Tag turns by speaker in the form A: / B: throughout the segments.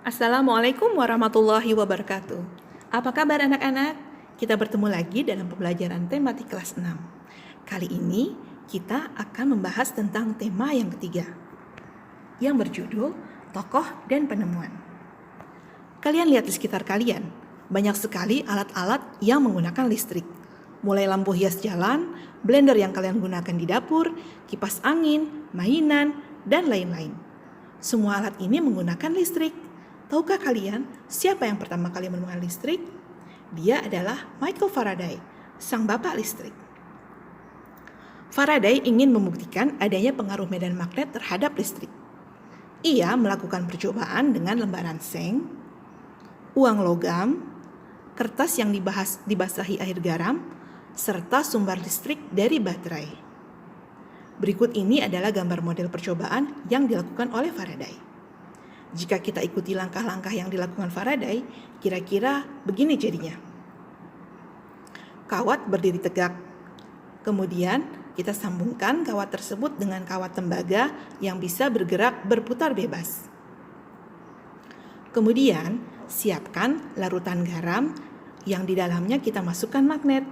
A: Assalamualaikum warahmatullahi wabarakatuh. Apa kabar anak-anak? Kita bertemu lagi dalam pembelajaran tematik kelas 6. Kali ini kita akan membahas tentang tema yang ketiga, yang berjudul Tokoh dan Penemuan. Kalian lihat di sekitar kalian, banyak sekali alat-alat yang menggunakan listrik. Mulai lampu hias jalan, blender yang kalian gunakan di dapur, kipas angin, mainan, dan lain-lain. Semua alat ini menggunakan listrik. Tahukah kalian siapa yang pertama kali menemukan listrik? Dia adalah Michael Faraday, sang bapak listrik. Faraday ingin membuktikan adanya pengaruh medan magnet terhadap listrik. Ia melakukan percobaan dengan lembaran seng, uang logam, kertas yang dibasahi air garam, serta sumber listrik dari baterai. Berikut ini adalah gambar model percobaan yang dilakukan oleh Faraday. Jika kita ikuti langkah-langkah yang dilakukan Faraday, kira-kira begini jadinya. Kawat berdiri tegak. Kemudian kita sambungkan kawat tersebut dengan kawat tembaga yang bisa bergerak berputar bebas. Kemudian siapkan larutan garam yang di dalamnya kita masukkan magnet.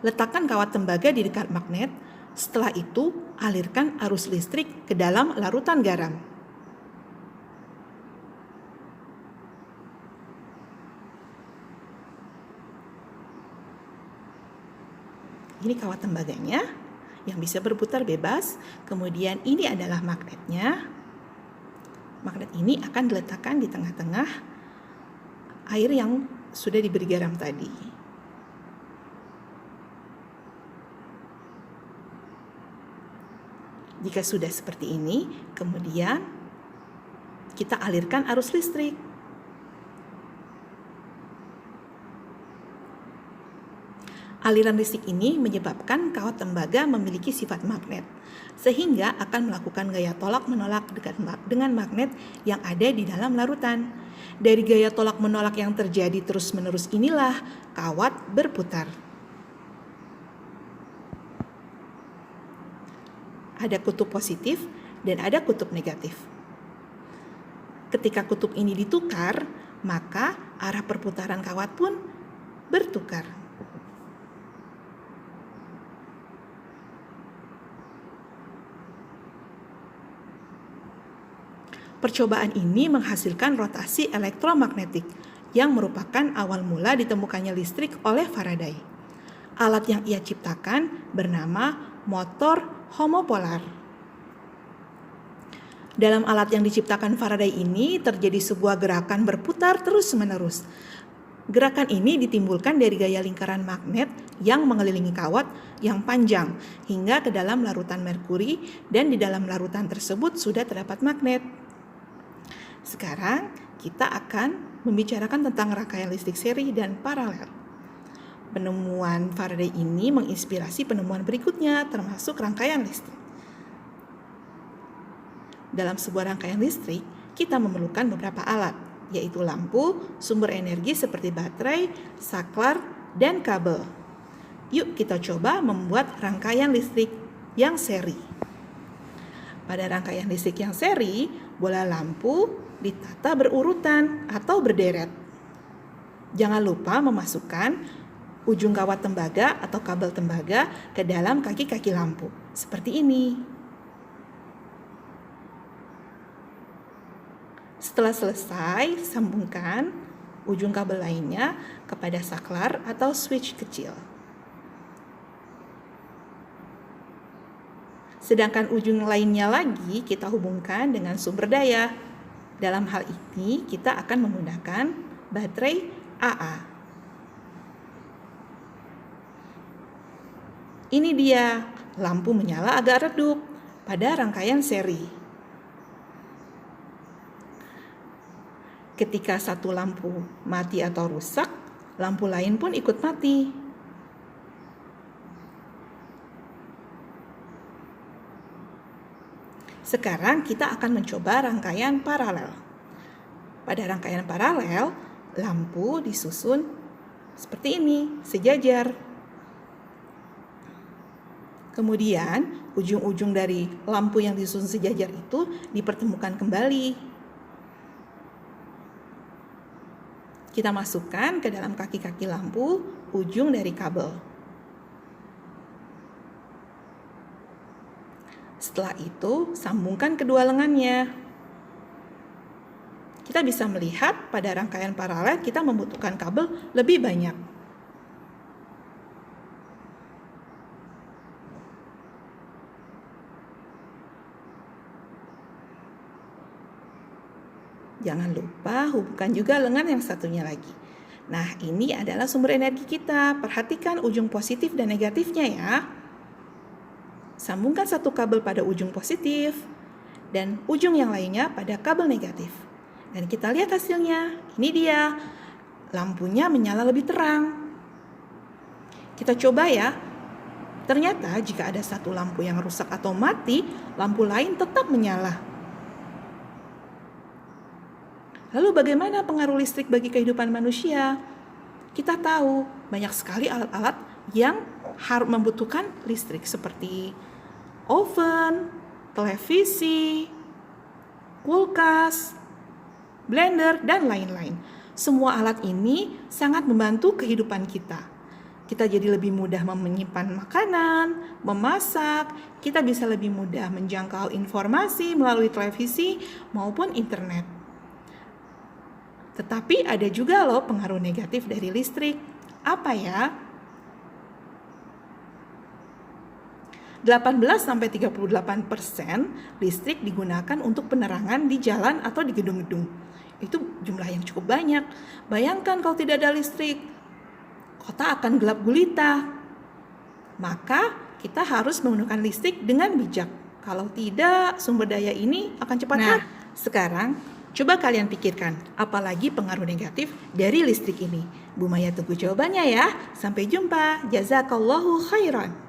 A: Letakkan kawat tembaga di dekat magnet. Setelah itu, alirkan arus listrik ke dalam larutan garam. Ini kawat tembaganya yang bisa berputar bebas. Kemudian ini adalah magnetnya. Magnet ini akan diletakkan di tengah-tengah air yang sudah diberi garam tadi. Jika sudah seperti ini, kemudian kita alirkan arus listrik. Aliran listrik ini menyebabkan kawat tembaga memiliki sifat magnet, sehingga akan melakukan gaya tolak-menolak dengan magnet yang ada di dalam larutan. Dari gaya tolak-menolak yang terjadi terus-menerus inilah kawat berputar. Ada kutub positif dan ada kutub negatif. Ketika kutub ini ditukar, maka arah perputaran kawat pun bertukar. Percobaan ini menghasilkan rotasi elektromagnetik yang merupakan awal mula ditemukannya listrik oleh Faraday. Alat yang ia ciptakan bernama motor homopolar. Dalam alat yang diciptakan Faraday ini terjadi sebuah gerakan berputar terus-menerus. Gerakan ini ditimbulkan dari gaya lingkaran magnet yang mengelilingi kawat yang panjang hingga ke dalam larutan merkuri, dan di dalam larutan tersebut sudah terdapat magnet. Sekarang kita akan membicarakan tentang rangkaian listrik seri dan paralel. Penemuan Faraday ini menginspirasi penemuan berikutnya, termasuk rangkaian listrik. Dalam sebuah rangkaian listrik, kita memerlukan beberapa alat, yaitu lampu, sumber energi seperti baterai, saklar, dan kabel. Yuk kita coba membuat rangkaian listrik yang seri. Pada rangkaian listrik yang seri, bola lampu ditata berurutan atau berderet. Jangan lupa memasukkan ujung kawat tembaga atau kabel tembaga ke dalam kaki-kaki lampu, seperti ini. Setelah selesai, sambungkan ujung kabel lainnya kepada saklar atau switch kecil. Sedangkan ujung lainnya lagi kita hubungkan dengan sumber daya. Dalam hal ini kita akan menggunakan baterai AA. Ini dia, lampu menyala agak redup pada rangkaian seri. Ketika satu lampu mati atau rusak, lampu lain pun ikut mati. Sekarang kita akan mencoba rangkaian paralel. Pada rangkaian paralel, lampu disusun seperti ini, sejajar. Kemudian ujung-ujung dari lampu yang disusun sejajar itu dipertemukan kembali. Kita masukkan ke dalam kaki-kaki lampu ujung dari kabel. Setelah itu, sambungkan kedua lengannya. Kita bisa melihat pada rangkaian paralel kita membutuhkan kabel lebih banyak. Jangan lupa hubungkan juga lengan yang satunya lagi. Nah, ini adalah sumber energi kita. Perhatikan ujung positif dan negatifnya ya. Sambungkan satu kabel pada ujung positif dan ujung yang lainnya pada kabel negatif. Dan kita lihat hasilnya. Ini dia. Lampunya menyala lebih terang. Kita coba ya. Ternyata jika ada satu lampu yang rusak atau mati, lampu lain tetap menyala. Lalu bagaimana pengaruh listrik bagi kehidupan manusia? Kita tahu banyak sekali alat-alat yang harus membutuhkan listrik seperti oven, televisi, kulkas, blender, dan lain-lain. Semua alat ini sangat membantu kehidupan kita. Kita jadi lebih mudah menyimpan makanan, memasak, kita bisa lebih mudah menjangkau informasi melalui televisi maupun internet. Tetapi ada juga loh pengaruh negatif dari listrik. Apa ya? 18-38% listrik digunakan untuk penerangan di jalan atau di gedung-gedung. Itu jumlah yang cukup banyak. Bayangkan kalau tidak ada listrik, kota akan gelap gulita. Maka kita harus menggunakan listrik dengan bijak. Kalau tidak, sumber daya ini akan cepat habis. Nah, sekarang coba kalian pikirkan, apalagi pengaruh negatif dari listrik ini. Bu Maya tunggu jawabannya ya. Sampai jumpa. Jazakallahu khairan.